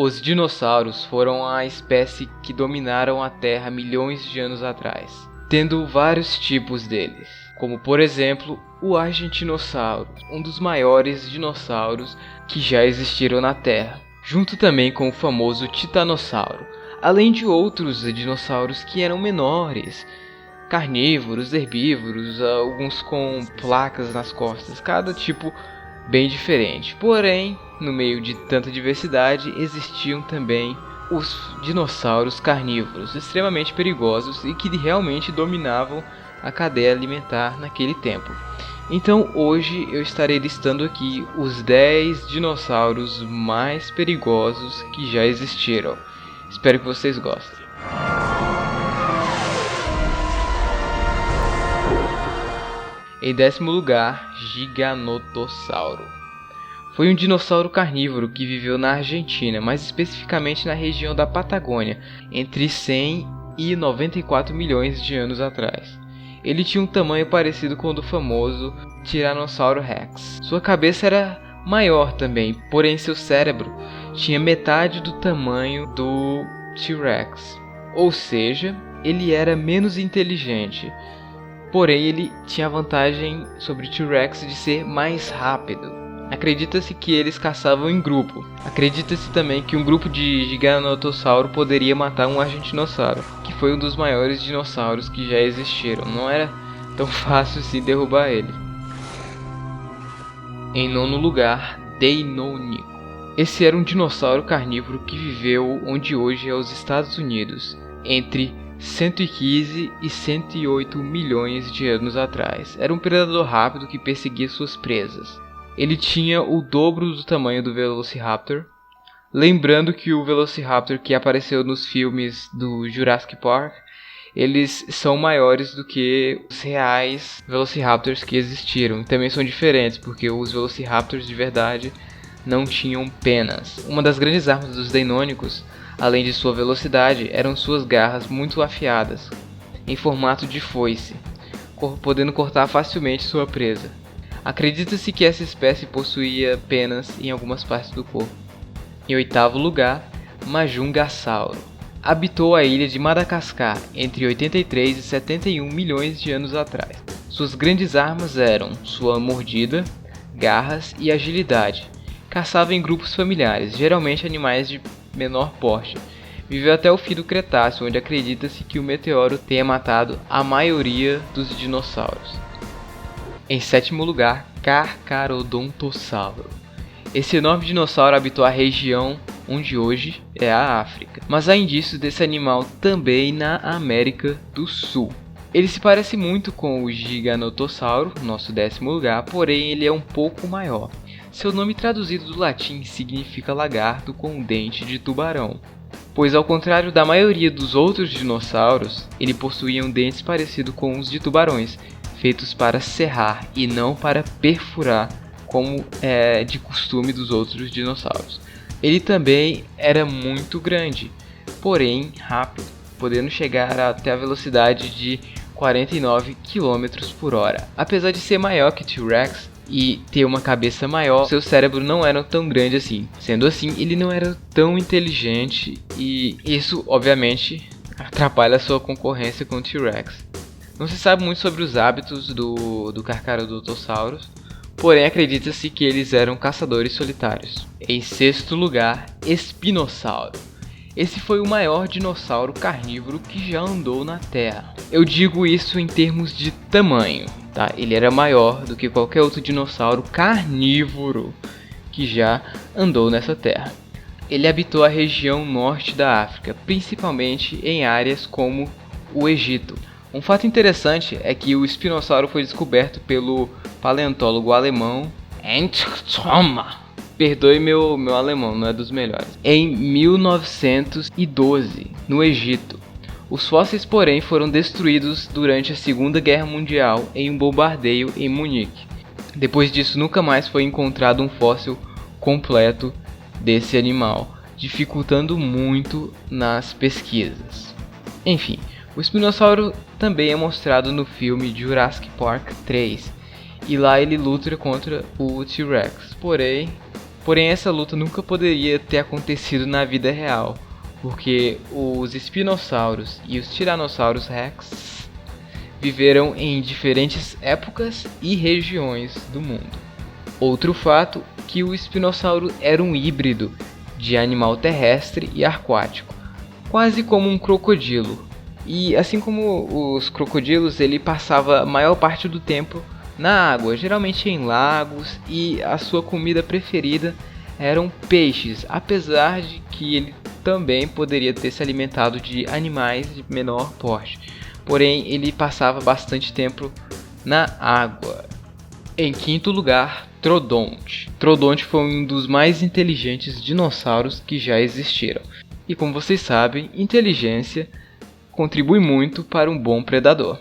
Os dinossauros foram a espécie que dominaram a Terra milhões de anos atrás, tendo vários tipos deles, como por exemplo o Argentinossauro, um dos maiores dinossauros que já existiram na Terra, junto também com o famoso Titanossauro, além de outros dinossauros que eram menores, carnívoros, herbívoros, alguns com placas nas costas, cada tipo bem diferente. Porém, no meio de tanta diversidade, existiam também os dinossauros carnívoros, extremamente perigosos e que realmente dominavam a cadeia alimentar naquele tempo. Então hoje eu estarei listando aqui os 10 dinossauros mais perigosos que já existiram. Espero que vocês gostem. Em 10º lugar, Giganotossauro. Foi um dinossauro carnívoro que viveu na Argentina, mais especificamente na região da Patagônia, entre 100 e 94 milhões de anos atrás. Ele tinha um tamanho parecido com o do famoso Tiranossauro Rex. Sua cabeça era maior também, porém seu cérebro tinha metade do tamanho do T-Rex. Ou seja, ele era menos inteligente. Porém, ele tinha a vantagem sobre o T-Rex de ser mais rápido. Acredita-se que eles caçavam em grupo. Acredita-se também que um grupo de Giganotossauro poderia matar um Argentinossauro, que foi um dos maiores dinossauros que já existiram. Não era tão fácil assim derrubar ele. Em 9º lugar, Deinonychus. Esse era um dinossauro carnívoro que viveu onde hoje é os Estados Unidos, entre 115 e 108 milhões de anos atrás. Era um predador rápido que perseguia suas presas. Ele tinha o dobro do tamanho do Velociraptor. Lembrando que o Velociraptor que apareceu nos filmes do Jurassic Park, eles são maiores do que os reais Velociraptors que existiram. Também são diferentes, porque os Velociraptors de verdade não tinham penas. Uma das grandes armas dos Deinonychus, além de sua velocidade, eram suas garras muito afiadas, em formato de foice, podendo cortar facilmente sua presa. Acredita-se que essa espécie possuía penas em algumas partes do corpo. Em 8º lugar, Majungasauro. Habitou a ilha de Madagascar entre 83 e 71 milhões de anos atrás. Suas grandes armas eram sua mordida, garras e agilidade. Caçava em grupos familiares, geralmente animais de menor porte. Viveu até o fim do Cretáceo, onde acredita-se que o meteoro tenha matado a maioria dos dinossauros. Em 7º lugar, Carcharodontossauro. Esse enorme dinossauro habitou a região onde hoje é a África, mas há indícios desse animal também na América do Sul. Ele se parece muito com o Giganotossauro, nosso 10º lugar, porém ele é um pouco maior. Seu nome traduzido do latim significa lagarto com dente de tubarão, pois ao contrário da maioria dos outros dinossauros, ele possuía dentes parecidos com os de tubarões, feitos para serrar e não para perfurar, como é de costume dos outros dinossauros. Ele também era muito grande, porém rápido, podendo chegar até a velocidade de 49 km por hora. Apesar de ser maior que T-Rex e ter uma cabeça maior, seu cérebro não era tão grande assim. Sendo assim, ele não era tão inteligente e isso, obviamente, atrapalha a sua concorrência com o T-Rex. Não se sabe muito sobre os hábitos do Carcharodontossauros, porém acredita-se que eles eram caçadores solitários. Em 6º lugar, Espinossauro. Esse foi o maior dinossauro carnívoro que já andou na Terra. Eu digo isso em termos de tamanho, tá? Ele era maior do que qualquer outro dinossauro carnívoro que já andou nessa Terra. Ele habitou a região norte da África, principalmente em áreas como o Egito. Um fato interessante é que o espinossauro foi descoberto pelo paleontólogo alemão Entoma. Perdoe meu alemão, não é dos melhores. Em 1912, no Egito. Os fósseis, porém, foram destruídos durante a Segunda Guerra Mundial em um bombardeio em Munique. Depois disso, nunca mais foi encontrado um fóssil completo desse animal, dificultando muito nas pesquisas. Enfim, o espinossauro também é mostrado no filme Jurassic Park 3, e lá ele luta contra o T-Rex, porém Porém, essa luta nunca poderia ter acontecido na vida real, porque os espinossauros e os tiranossauros rex viveram em diferentes épocas e regiões do mundo. Outro fato é que o espinossauro era um híbrido de animal terrestre e aquático, quase como um crocodilo. E assim como os crocodilos, ele passava a maior parte do tempo na água, geralmente em lagos, e a sua comida preferida eram peixes, apesar de que ele também poderia ter se alimentado de animais de menor porte. Porém, ele passava bastante tempo na água. Em quinto lugar, Troodonte. Troodonte foi um dos mais inteligentes dinossauros que já existiram. E como vocês sabem, inteligência contribui muito para um bom predador.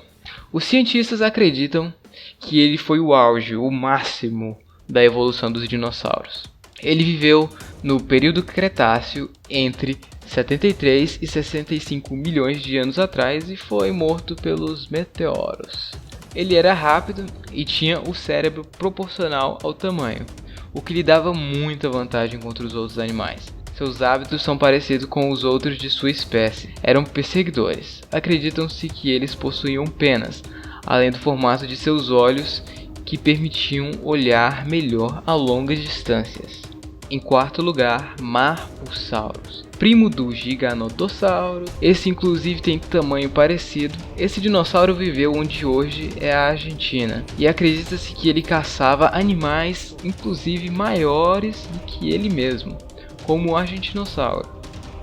Os cientistas acreditam que ele foi o auge, o máximo da evolução dos dinossauros. Ele viveu no período Cretáceo entre 73 e 65 milhões de anos atrás e foi morto pelos meteoros. Ele era rápido e tinha o cérebro proporcional ao tamanho, o que lhe dava muita vantagem contra os outros animais. Seus hábitos são parecidos com os outros de sua espécie. Eram perseguidores. Acreditam-se que eles possuíam penas, além do formato de seus olhos que permitiam olhar melhor a longas distâncias. Em quarto lugar, Marpusaurus, primo do Giganotossauro. Esse inclusive tem tamanho parecido. Esse dinossauro viveu onde hoje é a Argentina, e acredita-se que ele caçava animais inclusive maiores do que ele mesmo, como o argentinossauro.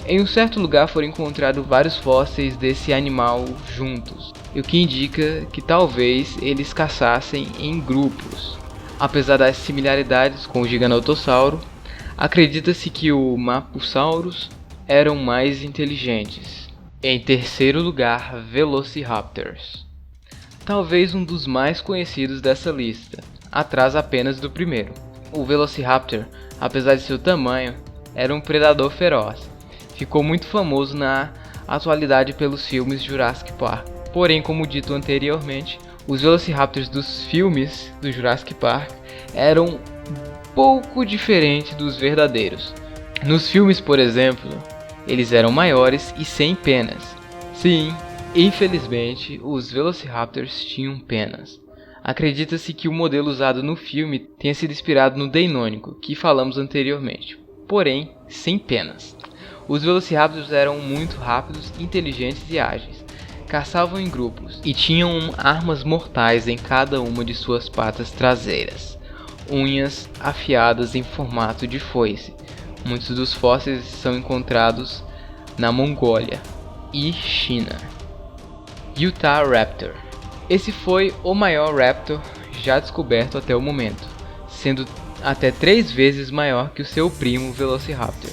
Em um certo lugar foram encontrados vários fósseis desse animal juntos, o que indica que talvez eles caçassem em grupos. Apesar das similaridades com o Giganotossauro, acredita-se que o Marpusaurus eram mais inteligentes. Em terceiro lugar, Velociraptors. Talvez um dos mais conhecidos dessa lista, atrás apenas do primeiro. O Velociraptor, apesar de seu tamanho, era um predador feroz. Ficou muito famoso na atualidade pelos filmes Jurassic Park. Porém, como dito anteriormente, os Velociraptors dos filmes do Jurassic Park eram pouco diferentes dos verdadeiros. Nos filmes, por exemplo, eles eram maiores e sem penas. Sim, infelizmente, os Velociraptors tinham penas. Acredita-se que o modelo usado no filme tenha sido inspirado no Deinonychus, que falamos anteriormente, porém sem penas. Os Velociraptors eram muito rápidos, inteligentes e ágeis. Caçavam em grupos e tinham armas mortais em cada uma de suas patas traseiras. Unhas afiadas em formato de foice. Muitos dos fósseis são encontrados na Mongólia e China. Utahraptor. Esse foi o maior raptor já descoberto até o momento, sendo até 3 vezes maior que o seu primo Velociraptor.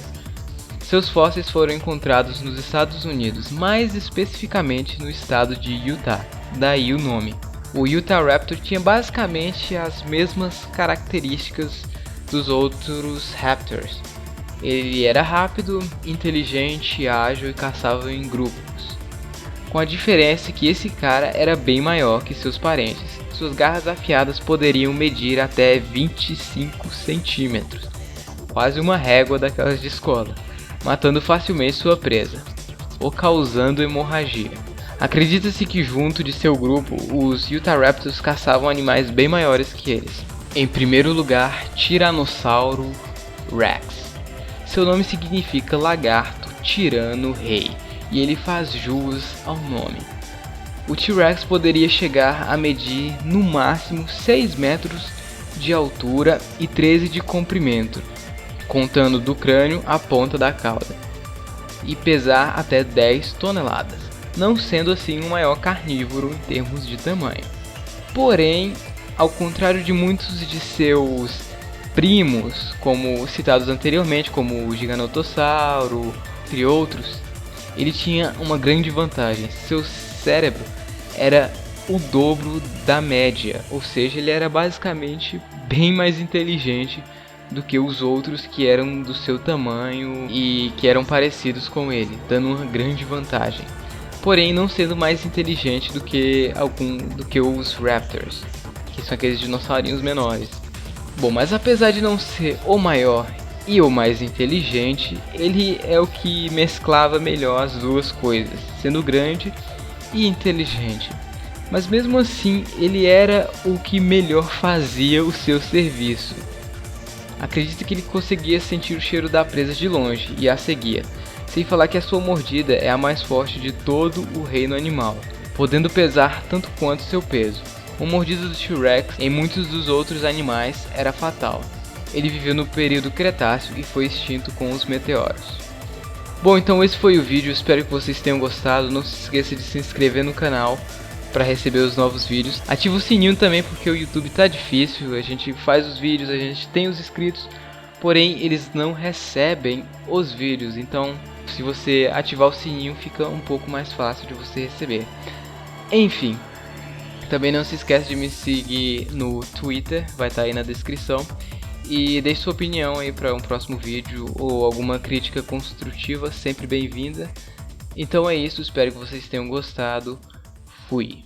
Seus fósseis foram encontrados nos Estados Unidos, mais especificamente no estado de Utah, daí o nome. O Utahraptor tinha basicamente as mesmas características dos outros raptors. Ele era rápido, inteligente, ágil e caçava em grupos. Com a diferença que esse cara era bem maior que seus parentes. Suas garras afiadas poderiam medir até 25 centímetros, quase uma régua daquelas de escola, matando facilmente sua presa, ou causando hemorragia. Acredita-se que junto de seu grupo, os Utahraptors caçavam animais bem maiores que eles. Em primeiro lugar, Tiranossauro Rex. Seu nome significa lagarto, tirano, rei, e ele faz jus ao nome. O T-Rex poderia chegar a medir no máximo 6 metros de altura e 13 de comprimento, contando do crânio à ponta da cauda, e pesar até 10 toneladas, não sendo assim o maior carnívoro em termos de tamanho. Porém, ao contrário de muitos de seus primos, como citados anteriormente, como o Giganotossauro, entre outros, ele tinha uma grande vantagem: seu cérebro era o dobro da média, ou seja, ele era basicamente bem mais inteligente do que os outros que eram do seu tamanho e que eram parecidos com ele, dando uma grande vantagem. Porém, não sendo mais inteligente do que os Raptors, que são aqueles dinossaurinhos menores. Bom, mas apesar de não ser o maior e o mais inteligente, ele é o que mesclava melhor as duas coisas, sendo grande e inteligente. Mas mesmo assim, ele era o que melhor fazia o seu serviço. Acredita que ele conseguia sentir o cheiro da presa de longe e a seguia, sem falar que a sua mordida é a mais forte de todo o reino animal, podendo pesar tanto quanto seu peso. Uma mordida do T-Rex em muitos dos outros animais era fatal. Ele viveu no período Cretáceo e foi extinto com os meteoros. Bom, então esse foi o vídeo, espero que vocês tenham gostado. Não se esqueça de se inscrever no canal para receber os novos vídeos. Ativa o sininho também, porque o YouTube tá difícil, a gente faz os vídeos, a gente tem os inscritos, porém eles não recebem os vídeos. Então, se você ativar o sininho, fica um pouco mais fácil de você receber. Enfim, também não se esqueça de me seguir no Twitter, vai estar aí na descrição. E deixe sua opinião aí para um próximo vídeo ou alguma crítica construtiva, sempre bem-vinda. Então é isso, espero que vocês tenham gostado. Fui.